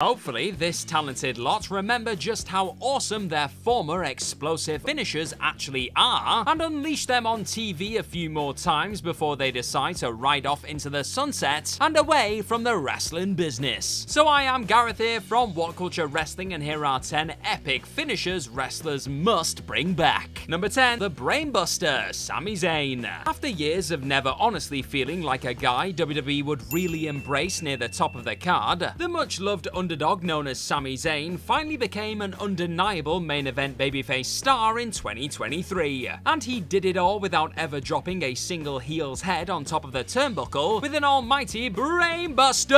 Hopefully, this talented lot remember just how awesome their former explosive finishers actually are, and unleash them on TV a few more times before they decide to ride off into the sunset and away from the wrestling business. So I am Gareth here from What Culture Wrestling, and here are 10 epic finishers wrestlers must bring back. Number 10, the Brainbuster, Sami Zayn. After years of never honestly feeling like a guy WWE would really embrace near the top of the card, the much-loved underdog known as Sami Zayn finally became an undeniable main event babyface star in 2023. And he did it all without ever dropping a single heel's head on top of the turnbuckle with an almighty Brainbuster!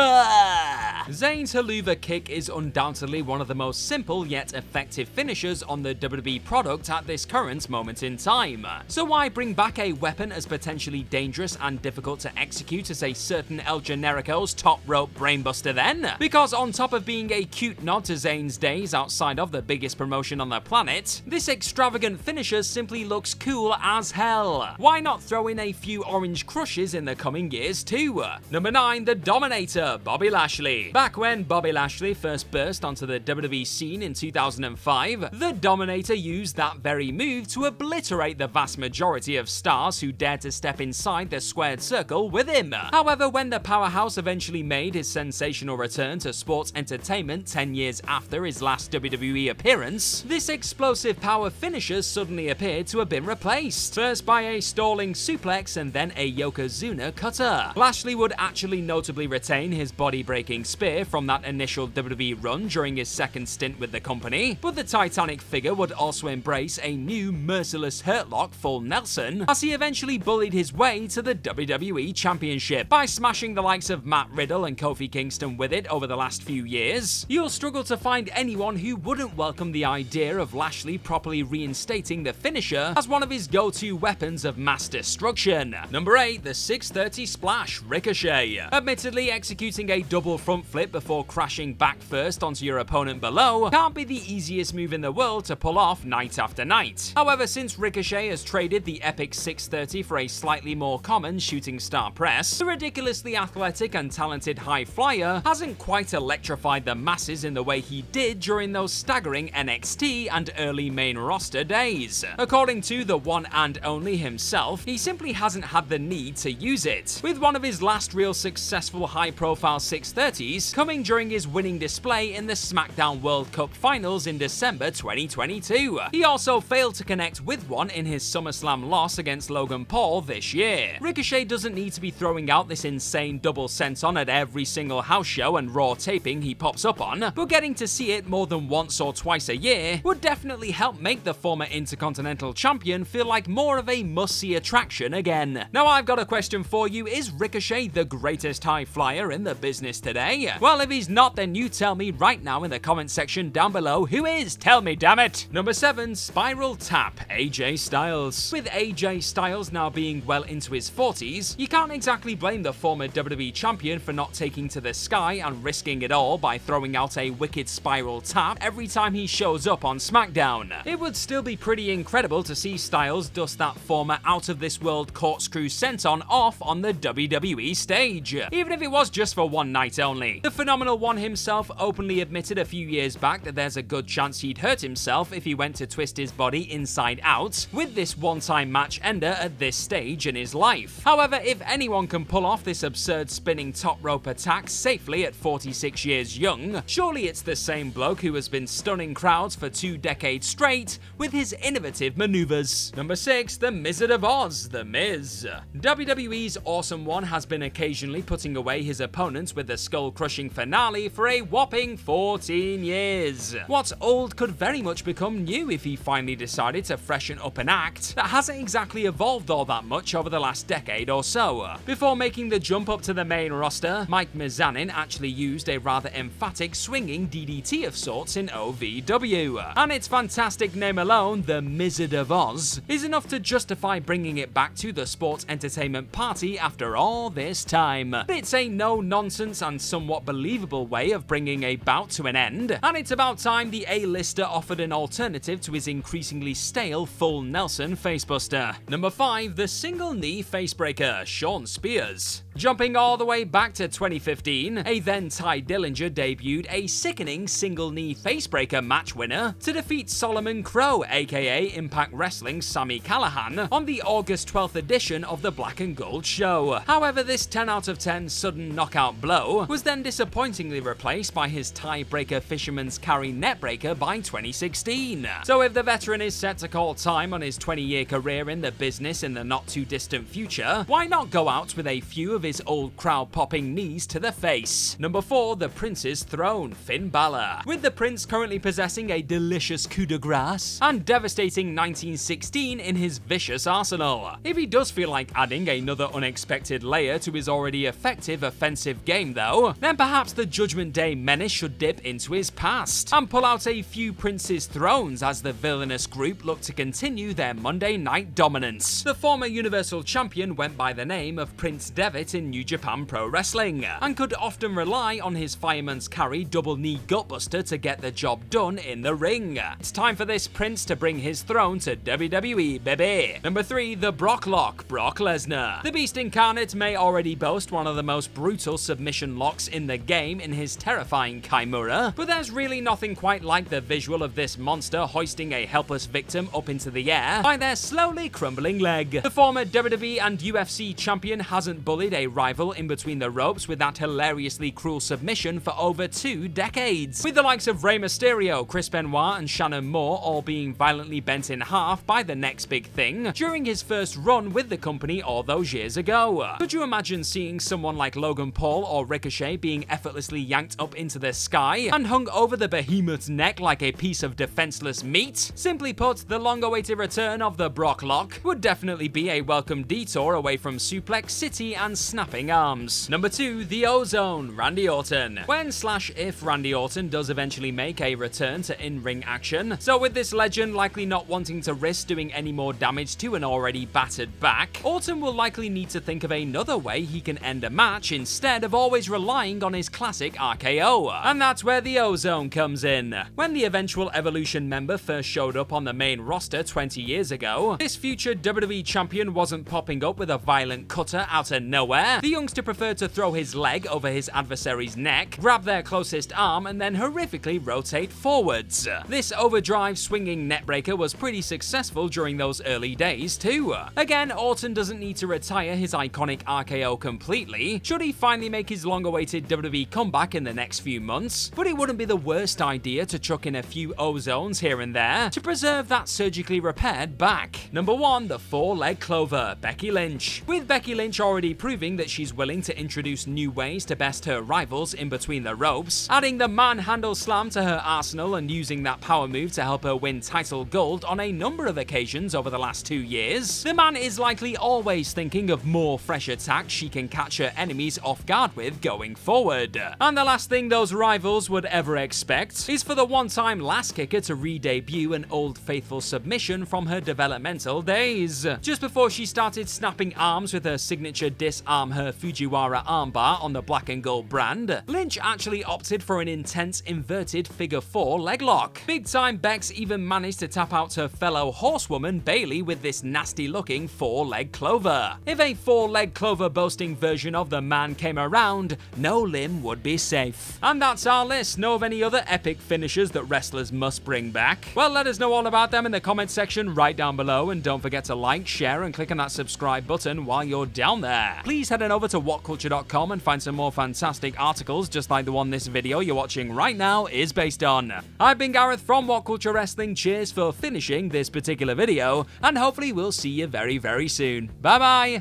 Zayn's Helluva Kick is undoubtedly one of the most simple yet effective finishers on the WWE product at this current moment in time. So why bring back a weapon as potentially dangerous and difficult to execute as a certain El Generico's top rope Brainbuster then? Because on top of being a cute nod to Zayn's days outside of the biggest promotion on the planet, this extravagant finisher simply looks cool as hell. Why not throw in a few orange crushes in the coming years too? Number 9, the Dominator, Bobby Lashley. Back when Bobby Lashley first burst onto the WWE scene in 2005, the Dominator used that very move to obliterate the vast majority of stars who dared to step inside the squared circle with him. However, when the powerhouse eventually made his sensational return to sports entertainment 10 years after his last WWE appearance, this explosive power finisher suddenly appeared to have been replaced, first by a stalling suplex and then a Yokozuna cutter. Lashley would actually notably retain his body-breaking spear from that initial WWE run during his second stint with the company, but the Titanic figure would also embrace a new merciless hurtlock full Nelson as he eventually bullied his way to the WWE Championship by smashing the likes of Matt Riddle and Kofi Kingston with it over the last few years. You'll struggle to find anyone who wouldn't welcome the idea of Lashley properly reinstating the finisher as one of his go-to weapons of mass destruction. Number 8, the 630 Splash, Ricochet. Admittedly, executing a double front flip before crashing back first onto your opponent below can't be the easiest move in the world to pull off night after night. However, since Ricochet has traded the epic 630 for a slightly more common shooting star press, the ridiculously athletic and talented high flyer hasn't quite electrified the masses in the way he did during those staggering NXT and early main roster days. According to the one and only himself, he simply hasn't had the need to use it, with one of his last real successful high-profile 630s coming during his winning display in the SmackDown World Cup Finals in December 2022. He also failed to connect with one in his SummerSlam loss against Logan Paul this year. Ricochet doesn't need to be throwing out this insane double senton at every single house show and Raw taping he pops up on, but getting to see it more than once or twice a year would definitely help make the former Intercontinental Champion feel like more of a must-see attraction again. Now I've got a question for you: is Ricochet the greatest high flyer in the business today? Well, if he's not, then you tell me right now in the comment section down below who is. Tell me, damn it! Number 7, Spiral Tap, AJ Styles. With AJ Styles now being well into his 40s, you can't exactly blame the former WWE Champion for not taking to the sky and risking it all by throwing out a wicked spiral tap every time he shows up on SmackDown. It would still be pretty incredible to see Styles dust that former out-of-this-world corkscrew senton off on the WWE stage, even if it was just for one night only. The Phenomenal One himself openly admitted a few years back that there's a good chance he'd hurt himself if he went to twist his body inside out with this one-time match ender at this stage in his life. However, if anyone can pull off this absurd spinning top rope attack safely at 46 years young, surely it's the same bloke who has been stunning crowds for 2 decades straight with his innovative maneuvers. Number 6, the Wizard of Oz, The Miz. WWE's Awesome One has been occasionally putting away his opponents with the skull-crushing finale for a whopping 14 years. What's old could very much become new if he finally decided to freshen up an act that hasn't exactly evolved all that much over the last decade or so. Before making the jump up to the main roster, Mike Mizanin actually used a rather emphatic swinging DDT of sorts in OVW, and its fantastic name alone, the Wizard of Oz, is enough to justify bringing it back to the sports entertainment party after all this time. It's a no-nonsense and somewhat believable way of bringing a bout to an end, and it's about time the A-lister offered an alternative to his increasingly stale full Nelson facebuster. Number 5, the single knee facebreaker, Shawn Spears. Jumping all the way back to 2015, a then Ty Dillinger debuted a sickening single knee facebreaker match winner to defeat Solomon Crow, aka Impact Wrestling's Sami Callihan, on the August 12th edition of the Black and Gold show. However, this 10 out of 10 sudden knockout blow was then disappointingly replaced by his tiebreaker Fisherman's Carry Netbreaker by 2016. So if the veteran is set to call time on his 20-year career in the business in the not too distant future, why not go out with a few of his old crowd-popping knees to the face? Number 4, the Prince's Throne, Finn Balor. With the Prince currently possessing a delicious coup de grace and devastating 1916 in his vicious arsenal, if he does feel like adding another unexpected layer to his already effective offensive game though, then perhaps the Judgment Day Menace should dip into his past and pull out a few Prince's Thrones as the villainous group look to continue their Monday Night dominance. The former Universal Champion went by the name of Prince Devitt in New Japan Pro Wrestling and could often rely on his Fireman's Carry double knee gutbuster to get the job done in the ring. It's time for this Prince to bring his throne to WWE, baby. Number 3, the Brock Lock, Brock Lesnar. The Beast Incarnate may already boast one of the most brutal submission locks in the game in his terrifying Chimera, but there's really nothing quite like the visual of this monster hoisting a helpless victim up into the air by their slowly crumbling leg. The former WWE and UFC champion hasn't bullied a rival in between the ropes with that hilariously cruel submission for over 2 decades, with the likes of Rey Mysterio, Chris Benoit and Shannon Moore all being violently bent in half by the next big thing during his first run with the company all those years ago. Could you imagine seeing someone like Logan Paul or Ricochet being effortlessly yanked up into the sky and hung over the behemoth's neck like a piece of defenseless meat? Simply put, the long-awaited return of the Brock Lock would definitely be a welcome detour away from Suplex City and snapping arms. Number 2, the Ozone, Randy Orton. When/if Randy Orton does eventually make a return to in-ring action, so with this legend likely not wanting to risk doing any more damage to an already battered back, Orton will likely need to think of another way he can end a match instead of always relying on his classic RKO. And that's where the Ozone comes in. When the eventual Evolution member first showed up on the main roster 20 years ago, this future WWE champion wasn't popping up with a violent cutter out of nowhere. The youngster preferred to throw his leg over his adversary's neck, grab their closest arm, and then horrifically rotate forwards. This overdrive swinging netbreaker was pretty successful during those early days too. Again, Orton doesn't need to retire his iconic RKO completely should he finally make his long-awaited WWE comeback in the next few months, but it wouldn't be the worst idea to chuck in a few Ozones here and there to preserve that surgically repaired back. Number 1, the 4-leg clover, Becky Lynch. With Becky Lynch already proving that she's willing to introduce new ways to best her rivals in between the ropes, adding the manhandle slam to her arsenal and using that power move to help her win title gold on a number of occasions over the last 2 years, the man is likely always thinking of more fresh attacks she can catch her enemies off guard with going forward. And the last thing those rivals would ever expect is for the one-time Lass Kicker to re-debut an old faithful submission from her developmental days. Just before she started snapping arms with her signature Disarm Her Fujiwara armbar on the Black and Gold brand, Lynch actually opted for an intense inverted figure 4 leg lock. Big time Bex even managed to tap out her fellow horsewoman Bayley with this nasty looking 4-leg clover. If a 4-leg clover boasting version of the man came around, no limb would be safe. And that's our list. Know of any other epic finishers that wrestlers must bring back? Well, let us know all about them in the comment section right down below, and don't forget to like, share and click on that subscribe button while you're down there. Please head on over to whatculture.com and find some more fantastic articles just like the one this video you're watching right now is based on. I've been Gareth from What Culture Wrestling. Cheers for finishing this particular video, and hopefully we'll see you very, very soon. Bye bye!